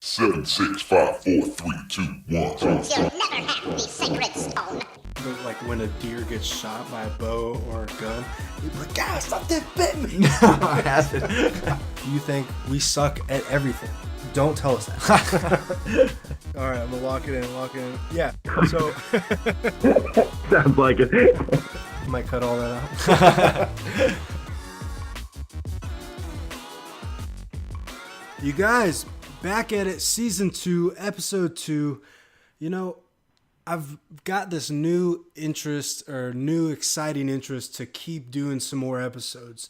Seven, six, five, four, three, two, one. You'll never have the sacred stone. Like when a deer gets shot by a bow or a gun, you'd be like, "God, something bit me." No, I haven't. You think we suck at everything? Don't tell us that. All right, I'm gonna lock it in. Yeah. So Sounds like it. I might cut all that out. You guys, back at it, season 2, episode 2. You know, I've got this new interest or new exciting interest to keep doing some more episodes.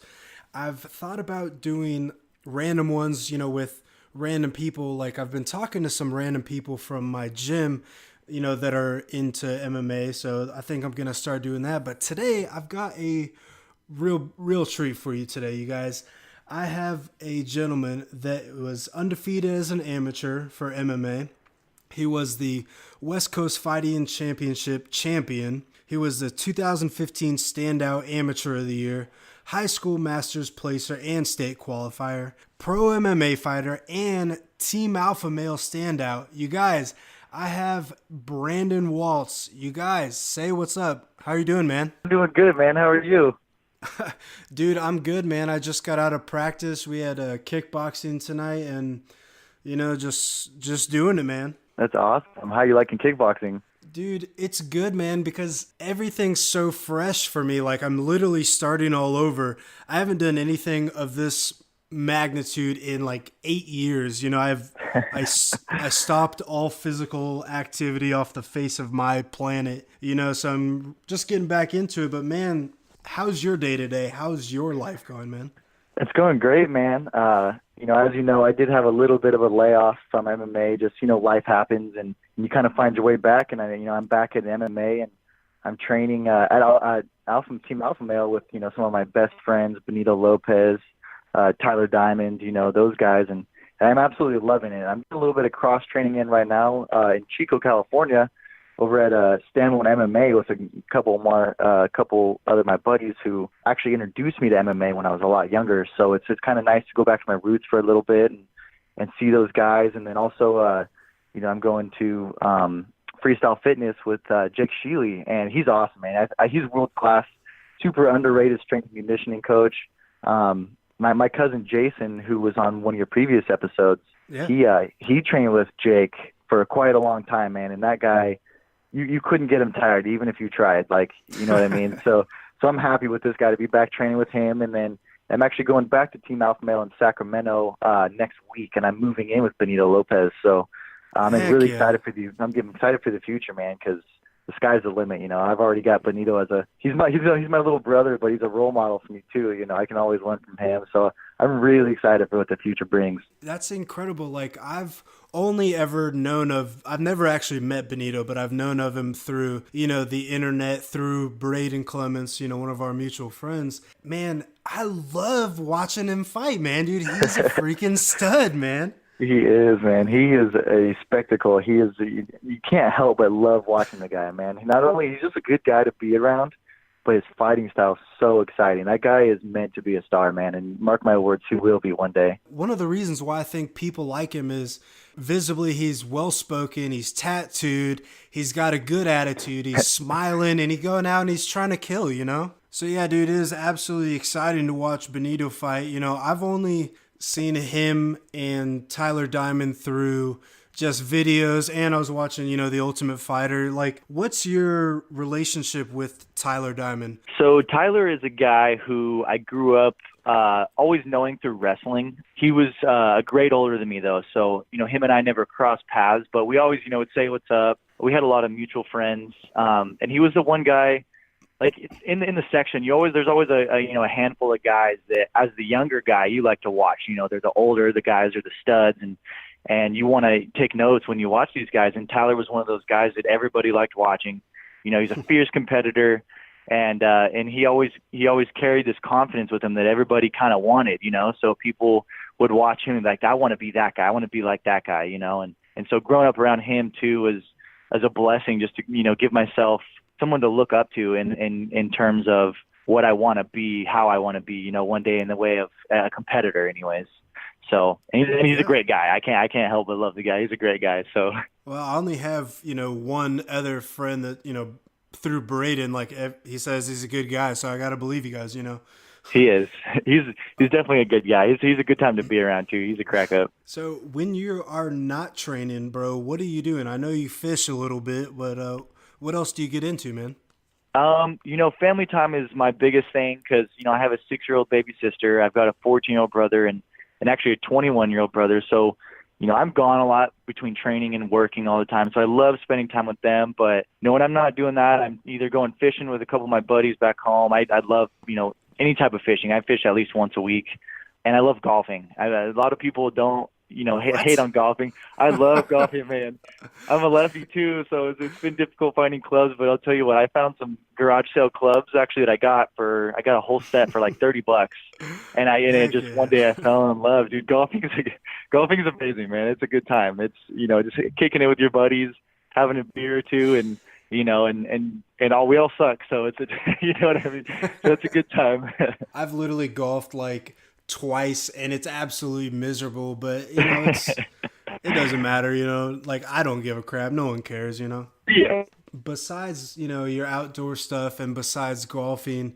I've thought about doing random ones, you know, with random people. Like I've been talking to some random people from my gym, you know, that are into MMA. So I think I'm going to start doing that. But today I've got a real treat for you today, you guys. I have a gentleman that was undefeated as an amateur for MMA. He was the West Coast Fighting Championship champion. He was the 2015 Standout Amateur of the Year, High School Masters Placer and State Qualifier, Pro MMA Fighter, and Team Alpha Male Standout. You guys, I have Brandon Waltz. You guys, say what's up. How are you doing, man? I'm doing good, man. How are you? Dude, I'm good, man. I just got out of practice. We had kickboxing tonight and, you know, just doing it, man. That's awesome. How you liking kickboxing? Dude, it's good, man, because everything's so fresh for me. Like, I'm literally starting all over. I haven't done anything of this magnitude in like 8 years. You know, I stopped all physical activity off the face of my planet, you know, so I'm just getting back into it. But, man, how's your day today? How's your life going, man? It's going great, man. You know, as you know, I did have a little bit of a layoff from MMA. Just, you know, life happens and you kind of find your way back. And I'm back at MMA and I'm training at Team Alpha Male with, you know, some of my best friends, Benito Lopez, Tyler Diamond, you know, those guys. And I'm absolutely loving it. I'm doing a little bit of cross training in right now in Chico, California, over at Standalone MMA with a couple other my buddies who actually introduced me to MMA when I was a lot younger. So it's kind of nice to go back to my roots for a little bit and see those guys. And then also, you know, I'm going to Freestyle Fitness with Jake Sheely, and he's awesome, man. He's world class, super underrated strength and conditioning coach. My cousin Jason, who was on one of your previous episodes, he trained with Jake for quite a long time, man. And that guy, you couldn't get him tired, even if you tried. Like, you know what I mean? So I'm happy with this guy to be back training with him. And then I'm actually going back to Team Alpha Male in Sacramento next week, and I'm moving in with Benito Lopez. So I'm really excited for I'm getting excited for the future, man, because the sky's the limit. You know, I've already got Benito he's my little brother, but he's a role model for me too. You know, I can always learn from him. So I'm really excited for what the future brings. That's incredible. Like, I've never actually met Benito, but I've known of him through, you know, the internet, through Braden Clements, you know, one of our mutual friends. Man, I love watching him fight, man, dude. He's a freaking stud, man. He is, man. He is a spectacle. You can't help but love watching the guy, man. Not only he's just a good guy to be around, but his fighting style is so exciting. That guy is meant to be a star, man, and mark my words, he will be one day. One of the reasons why I think people like him is visibly he's well-spoken, he's tattooed, he's got a good attitude, he's smiling, and he's going out and he's trying to kill, you know? So yeah, dude, it is absolutely exciting to watch Benito fight. You know, I've only seen him and Tyler Diamond through just videos, and I was watching, you know, The Ultimate Fighter. Like, what's your relationship with Tyler Diamond? So Tyler is a guy who I grew up always knowing through wrestling. He was a grade older than me, though, so, you know, him and I never crossed paths, but we always, you know, would say what's up. We had a lot of mutual friends, and he was the one guy. Like, it's in the section, there's always a handful of guys that, as the younger guy, you like to watch. You know, they're the guys are the studs, and you want to take notes when you watch these guys. And Tyler was one of those guys that everybody liked watching. You know, he's a fierce competitor, and he always carried this confidence with him that everybody kind of wanted. You know, so people would watch him and be like, I want to be that guy. I want to be like that guy. You know, and so growing up around him too was a blessing, just to, you know, give myself someone to look up to in terms of what I want to be, how I want to be, you know, one day in the way of a competitor anyways. So, and he's a great guy. I can't help but love the guy. He's a great guy. So, Well, I only have, one other friend that, through Braden, like he says he's a good guy. So I got to believe you guys. he is. He's definitely a good guy. He's a good time to be around too. He's a crack up. So when you are not training, bro, what are you doing? I know you fish a little bit, but what else do you get into, man? Family time is my biggest thing because, I have a 6-year-old baby sister. I've got a 14-year-old brother and actually a 21-year-old brother. So, I'm gone a lot between training and working all the time. So I love spending time with them. But, when I'm not doing that, I'm either going fishing with a couple of my buddies back home. I love, any type of fishing. I fish at least once a week. And I love golfing. A lot of people don't, hate on golfing. I love golfing, man. I'm a lefty too, so it's been difficult finding clubs. But I'll tell you what, I found some garage sale clubs actually that I got a whole set for like $30, and one day I fell in love, dude. Golfing is amazing, man. It's a good time. It's just kicking it with your buddies, having a beer or two, and we all suck, so it's you know what I mean. So it's a good time. I've literally golfed like twice and it's absolutely miserable, but it doesn't matter, like I don't give a crap. No one cares, Yeah. Besides, your outdoor stuff and besides golfing,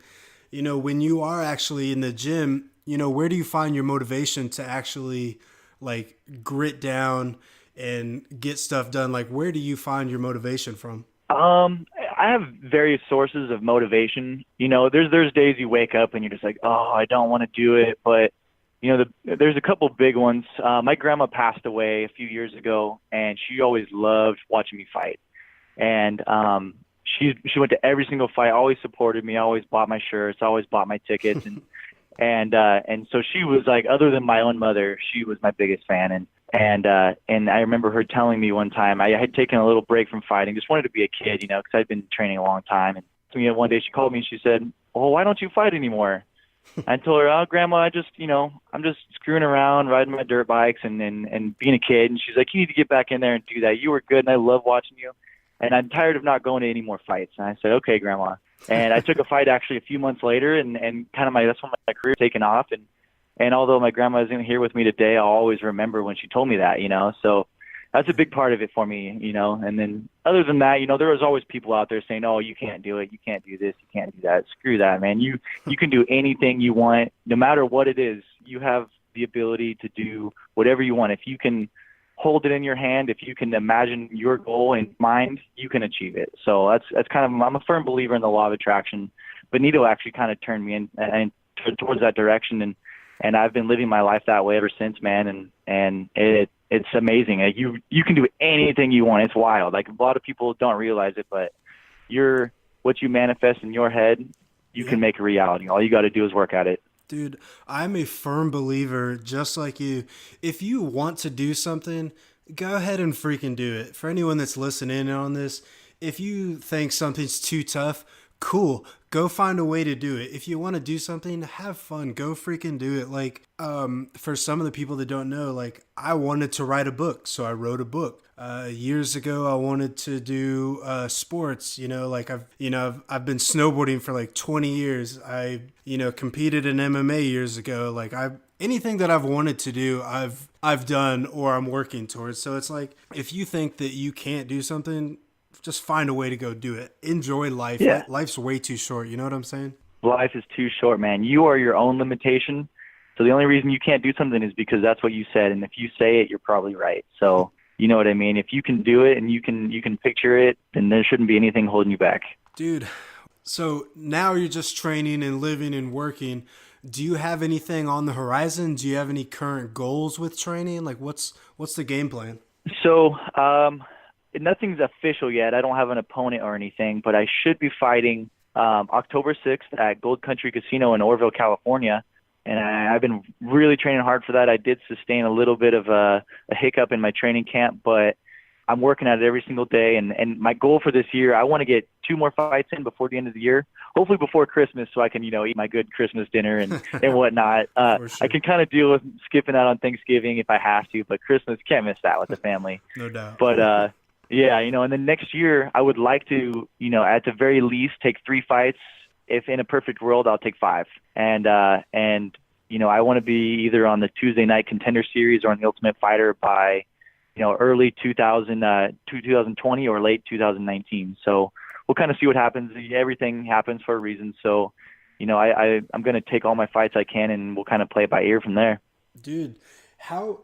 when you are actually in the gym, where do you find your motivation to actually like grit down and get stuff done? Like, where do you find your motivation from? I have various sources of motivation. There's days you wake up and you're just like, oh, I don't want to do it. But, there's a couple big ones. My grandma passed away a few years ago, and she always loved watching me fight. And she went to every single fight, always supported me, always bought my shirts, always bought my tickets. And so she was like, other than my own mother, she was my biggest fan. And I remember her telling me one time, I had taken a little break from fighting, just wanted to be a kid, because I'd been training a long time. And one day she called me and she said, well, why don't you fight anymore? I told her, oh, Grandma, I'm just screwing around, riding my dirt bikes and being a kid. And she's like, you need to get back in there and do that. You were good and I love watching you. And I'm tired of not going to any more fights. And I said, okay, Grandma. And I took a fight actually a few months later and kind of that's when my career taken off. And although my grandma isn't here with me today, I'll always remember when she told me that, so that's a big part of it for me, and then other than that, there was always people out there saying, oh, you can't do it. You can't do this. You can't do that. Screw that, man. You can do anything you want, no matter what it is. You have the ability to do whatever you want. If you can hold it in your hand, if you can imagine your goal in mind, you can achieve it. So that's kind of, I'm a firm believer in the law of attraction. Benito actually kind of turned me in towards that direction, and I've been living my life that way ever since, man. And it's amazing. Like you can do anything you want. It's wild. Like a lot of people don't realize it, but what you manifest in your head, you can make a reality. All you got to do is work at it. Dude, I'm a firm believer, just like you. If you want to do something, go ahead and freaking do it. For anyone that's listening on this, if you think something's too tough, cool. Go find a way to do it. If you want to do something, have fun. Go freaking do it. Like, for some of the people that don't know, like, I wanted to write a book, so I wrote a book. Years ago, I wanted to do sports. Like I've been snowboarding for like 20 years. I competed in MMA years ago. Like anything that I've wanted to do, I've done or I'm working towards. So it's like, if you think that you can't do something, just find a way to go do it. Enjoy life. Yeah. Life's way too short. You know what I'm saying? Life is too short, man. You are your own limitation. So the only reason you can't do something is because that's what you said. And if you say it, you're probably right. So you know what I mean? If you can do it and you can picture it, then there shouldn't be anything holding you back. Dude, so now you're just training and living and working. Do you have anything on the horizon? Do you have any current goals with training? Like what's the game plan? So, nothing's official yet. I don't have an opponent or anything, but I should be fighting October 6th at Gold Country Casino in Orville, California. And I've been really training hard for that. I did sustain a little bit of a hiccup in my training camp, but I'm working at it every single day. And my goal for this year, I want to get 2 more fights in before the end of the year, hopefully before Christmas, so I can, eat my good Christmas dinner and whatnot. Sure. I can kind of deal with skipping out on Thanksgiving if I have to, but Christmas, can't miss that with the family. No doubt. But, yeah, and then next year I would like to, at the very least take 3 fights. If in a perfect world, I'll take 5. And I want to be either on the Tuesday Night Contender Series or on the Ultimate Fighter by, early 2020 or late 2019. So we'll kind of see what happens. Everything happens for a reason. So, I'm going to take all my fights I can, and we'll kind of play it by ear from there. Dude,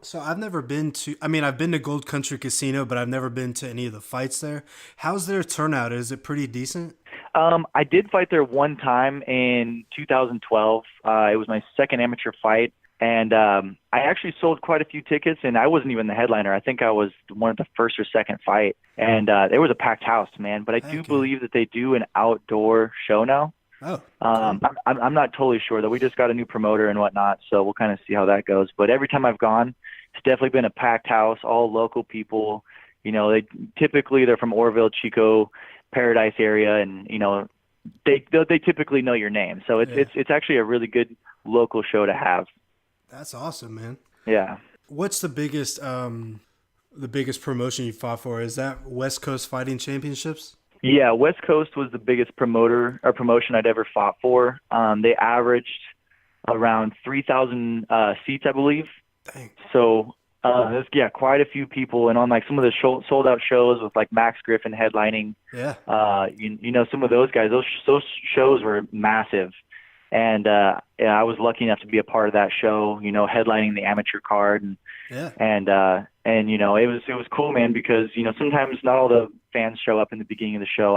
so I've never been to, I've been to Gold Country Casino, but I've never been to any of the fights there. How's their turnout? Is it pretty decent? I did fight there one time in 2012. It was my second amateur fight, and I actually sold quite a few tickets, and I wasn't even the headliner. I think I was one of the first or second fight, and there was a packed house, man. But I do believe that they do an outdoor show now. Oh, I'm not totally sure, though. We just got a new promoter and whatnot, so we'll kind of see how that goes. But every time I've gone, it's definitely been a packed house, all local people. They're from Orville, Chico, Paradise area, and they typically know your name. So it's actually a really good local show to have. That's awesome, man. Yeah. What's the biggest promotion you fought for? Is that West Coast Fighting Championships? Yeah, West Coast was the biggest promotion I'd ever fought for. They averaged around 3,000 seats, I believe. Dang. So, quite a few people. And on like some of the sold out shows with like Max Griffin headlining, some of those guys, those shows were massive. And I was lucky enough to be a part of that show, headlining the amateur card. And it was cool, man, because, sometimes not all the fans show up in the beginning of the show.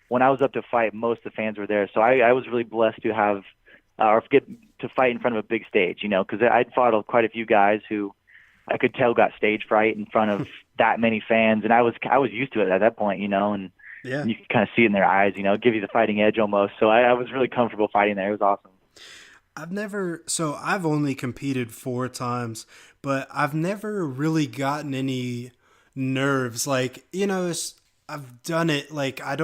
When I was up to fight, most of the fans were there. So I was really blessed to have, get to fight in front of a big stage, because I'd fought quite a few guys who I could tell got stage fright in front of that many fans. And I was used to it at that point, and you can kind of see it in their eyes, give you the fighting edge almost. So I was really comfortable fighting there. It was awesome. I've only competed 4 times, but I've never really gotten any nerves. Like, I've done it. Like, I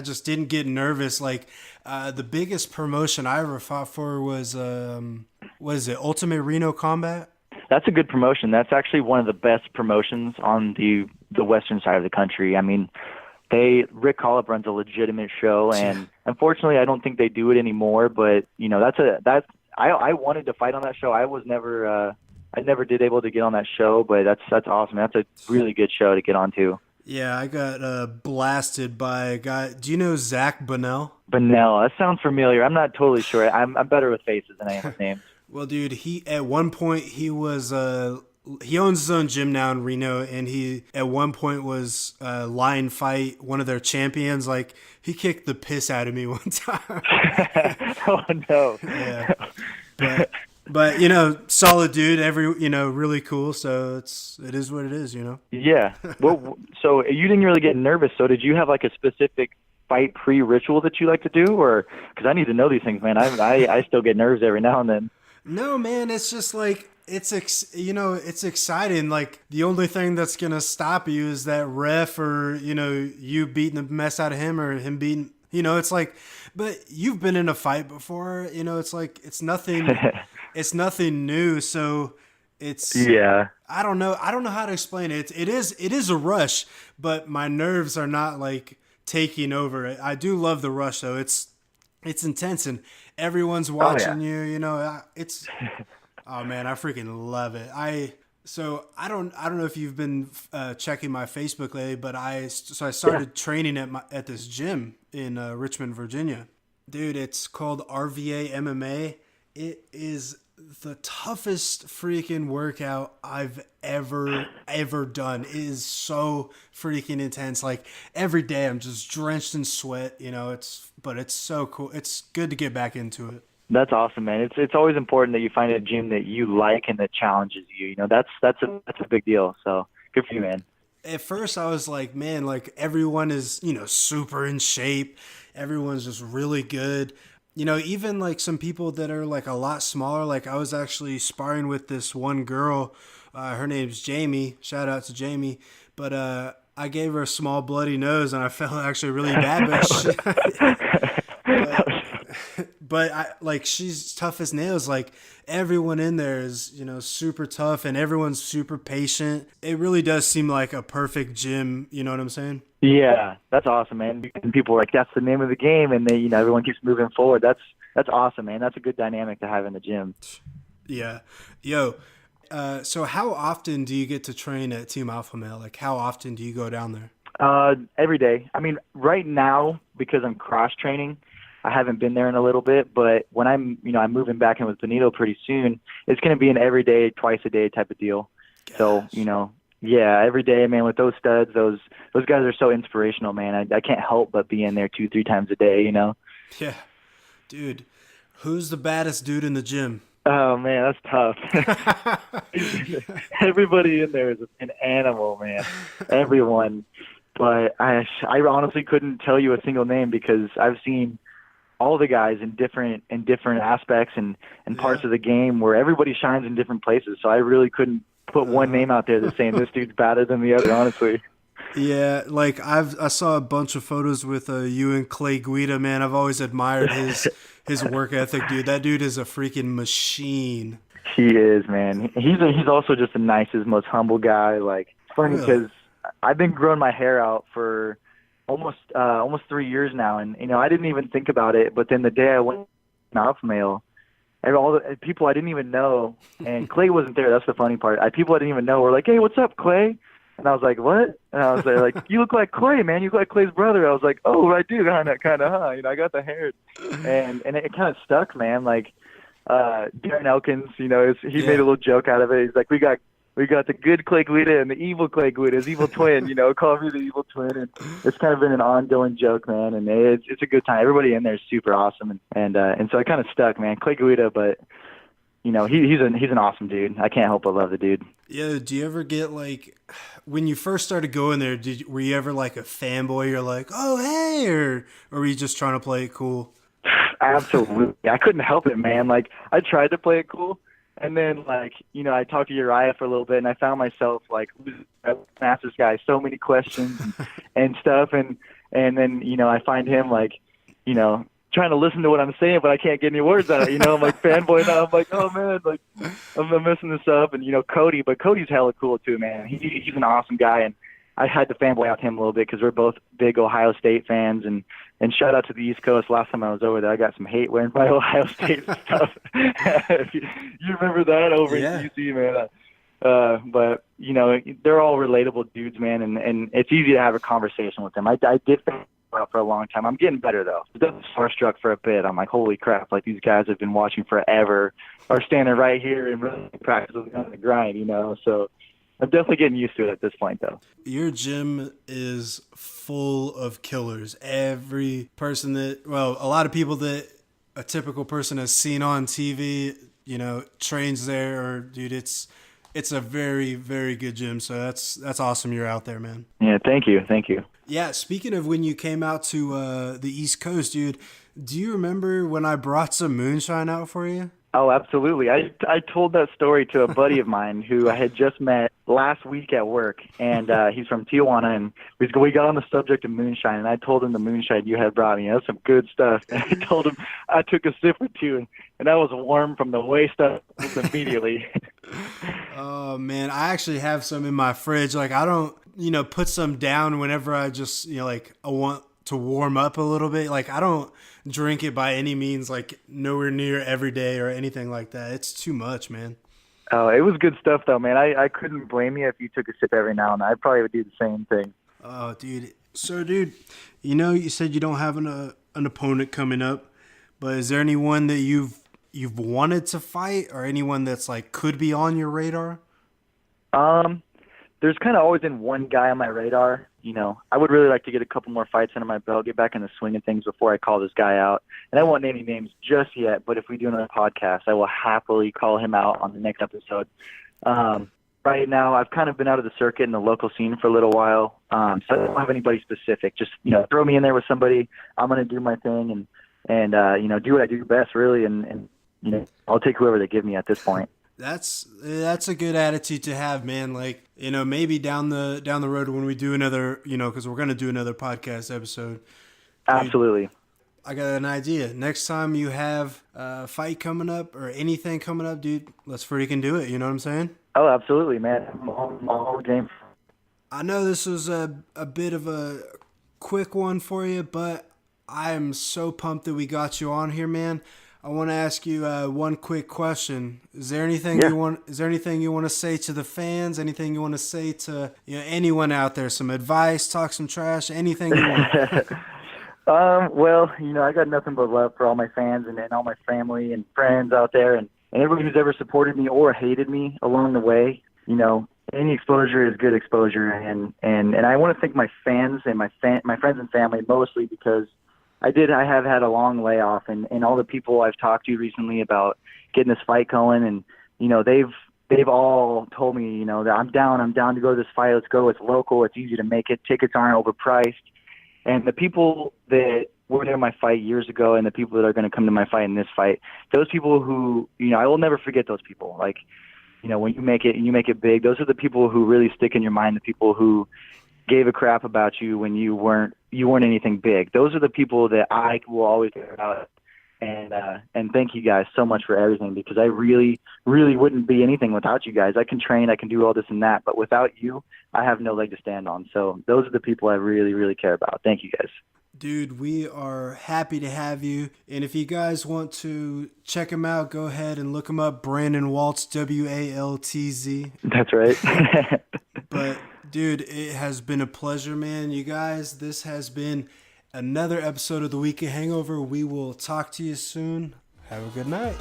just didn't get nervous. Like, the biggest promotion I ever fought for was, what is it? Ultimate Reno Combat. That's a good promotion. That's actually one of the best promotions on the western side of the country. I mean, Rick Collip runs a legitimate show, and unfortunately, I don't think they do it anymore. But I wanted to fight on that show. I never did able to get on that show, but that's awesome. That's a really good show to get onto. Yeah, I got blasted by a guy. Do you know Zach Bonnell? Bonnell, that sounds familiar. I'm not totally sure. I'm better with faces than I am with names. Well, dude, at one point he was he owns his own gym now in Reno, and he at one point was Lion Fight, one of their champions. Like, he kicked the piss out of me one time. Oh no. Yeah. But solid dude, really cool. So it is what it is, Yeah. Well, so you didn't really get nervous. So did you have like a specific fight pre-ritual that you like to do, or because I need to know these things, man. I still get nerves every now and then. No, man, it's just like it's exciting. Like, the only thing that's gonna stop you is that ref, or you beating the mess out of him, or him beating. It's like, but you've been in a fight before. It's like it's nothing. It's nothing new. So it's I don't know how to explain it. It is a rush, but my nerves are not like taking over. I do love the rush though. It's intense, and everyone's watching you. It's oh man, I freaking love it. I don't know if you've been checking my Facebook lately, but I started training at this gym in Richmond, Virginia. Dude, it's called RVA MMA. It is the toughest freaking workout I've ever done. It is so freaking intense. Like, every day I'm just drenched in sweat. But it's so cool. It's good to get back into it. That's awesome, man. It's always important that you find a gym that you like and that challenges you. That's a big deal. So good for you, man. At first I was like, man, like, everyone is, super in shape. Everyone's just really good. Even like some people that are like a lot smaller. Like, I was actually sparring with this one girl. Her name's Jamie. Shout out to Jamie. But I gave her a small bloody nose, and I felt actually really bad. But she's tough as nails. Like, everyone in there is, super tough, and everyone's super patient. It really does seem like a perfect gym. You know what I'm saying? Yeah, that's awesome, man. And people are like, that's the name of the game, and they, everyone keeps moving forward. That's awesome, man. That's a good dynamic to have in the gym. Yeah. Yo, so how often do you get to train at Team Alpha Male? Like, how often do you go down there? Every day. I mean, right now, because I'm cross training, I haven't been there in a little bit, but when I'm moving back in with Benito pretty soon, it's going to be an every day, twice a day type of deal. Gosh. So, yeah, every day, man, with those studs, those guys are so inspirational, man. I can't help but be in there 2-3 times a day, Yeah. Dude, who's the baddest dude in the gym? Oh, man, that's tough. Everybody in there is an animal, man. Everyone. But I honestly couldn't tell you a single name because I've seen all the guys in different aspects and parts of the game where everybody shines in different places. So I really couldn't put one name out there that's saying this dude's better than the other, honestly. Yeah, like I saw a bunch of photos with you and Clay Guida, man. I've always admired his work ethic, dude. That dude is a freaking machine. He is, man. He's also just the nicest, most humble guy. Like, it's funny because I've been growing my hair out for almost 3 years now, and I didn't even think about it. But then the day I went to Alpha Male, all the people I didn't even know, and Clay wasn't there. That's the funny part. People I didn't even know were like, "Hey, what's up, Clay?" And I was like, "What?" And I was like, "You look like Clay, man. You look like Clay's brother." I was like, "Oh, I do, kind of, huh?" I got the hair, and it kind of stuck, man. Like Darren Elkins, he made a little joke out of it. He's like, "We got the good Clay Guida and the evil Clay Guida, his evil twin. Call me the evil twin." And it's kind of been an ongoing joke, man. And it's a good time. Everybody in there is super awesome, and so it kind of stuck, man. Clay Guida, but he's an awesome dude. I can't help but love the dude. Yeah, do you ever get like, when you first started going there, were you ever like a fanboy? You're like, "Oh, hey," or were you just trying to play it cool? Absolutely. I couldn't help it, man. Like, I tried to play it cool, and then, like, I talked to Uriah for a little bit, and I found myself, like, I asked this guy so many questions and stuff, and then, I find him, like, trying to listen to what I'm saying, but I can't get any words out. I'm like fanboy now. I'm like, oh man, like I'm messing this up. And Cody, but Cody's hella cool too, man. He's an awesome guy, and I had to fanboy out him a little bit because we're both big Ohio State fans. And shout out to the East Coast. Last time I was over there, I got some hate wearing my Ohio State stuff. you remember that over in DC, man? But they're all relatable dudes, man, and it's easy to have a conversation with them. I did out for a long time. I'm getting better though. I was starstruck for a bit. I'm like, holy crap! Like, these guys have been watching forever, are standing right here and really practicing on the grind. So I'm definitely getting used to it at this point though. Your gym is full of killers. Every person a lot of people that a typical person has seen on TV, trains there. Or dude, it's a very, very good gym. So that's awesome. You're out there, man. Yeah, thank you. Yeah, speaking of when you came out to the East Coast, dude, do you remember when I brought some moonshine out for you? Oh, absolutely. I told that story to a buddy of mine who I had just met last week at work, and he's from Tijuana, and we got on the subject of moonshine, and I told him the moonshine you had brought me. That's some good stuff. And I told him I took a sip or two, and I was warm from the waist up immediately. Oh, man, I actually have some in my fridge. Like, I don't, put some down whenever I just, like, I want to warm up a little bit. Like, I don't drink it by any means, like, nowhere near every day or anything like that. It's too much, man. Oh, it was good stuff, though, man. I couldn't blame you if you took a sip every now and then. I probably would do the same thing. Oh, dude. So, dude, you said you don't have an opponent coming up, but is there anyone that you've wanted to fight, or anyone that's like could be on your radar? There's kind of always been one guy on my radar. I would really like to get a couple more fights under my belt, get back in the swing of things before I call this guy out. And I won't name any names just yet, but if we do another podcast, I will happily call him out on the next episode. Right now, I've kind of been out of the circuit in the local scene for a little while, so I don't have anybody specific. Just, throw me in there with somebody. I'm going to do my thing and do what I do best, really, and I'll take whoever they give me at this point. That's a good attitude to have, man. Like, maybe down the road when we do another, because we're going to do another podcast episode. Absolutely. Dude, I got an idea. Next time you have a fight coming up or anything coming up, dude, let's freaking do it. You know what I'm saying? Oh, absolutely, man. I'm all game. I know this was a bit of a quick one for you, but I am so pumped that we got you on here, man. I want to ask you one quick question. Is there anything Yeah. you want? Is there anything you want to say to the fans? Anything you want to say to anyone out there? Some advice, talk some trash, anything you want. Well, I got nothing but love for all my fans and all my family and friends out there, and everybody who's ever supported me or hated me along the way. Any exposure is good exposure, and I want to thank my fans and my friends and family mostly, because I have had a long layoff, and all the people I've talked to recently about getting this fight going, and they've all told me that I'm down to go to this fight. Let's go. It's local. It's easy to make it. Tickets aren't overpriced. And the people that were there in my fight years ago, and the people that are going to come to my fight in this fight, those people who, I will never forget those people. Like, when you make it and you make it big, those are the people who really stick in your mind, the people who gave a crap about you when you weren't anything big. Those are the people that I will always care about. And thank you guys so much for everything, because I really, really wouldn't be anything without you guys. I can train, I can do all this and that, but without you, I have no leg to stand on. So those are the people I really, really care about. Thank you guys. Dude, we are happy to have you. And if you guys want to check him out, go ahead and look him up. Brandon Waltz, Waltz. That's right. But, dude, it has been a pleasure, man. You guys, this has been another episode of the Weekly Hangover. We will talk to you soon. Have a good night.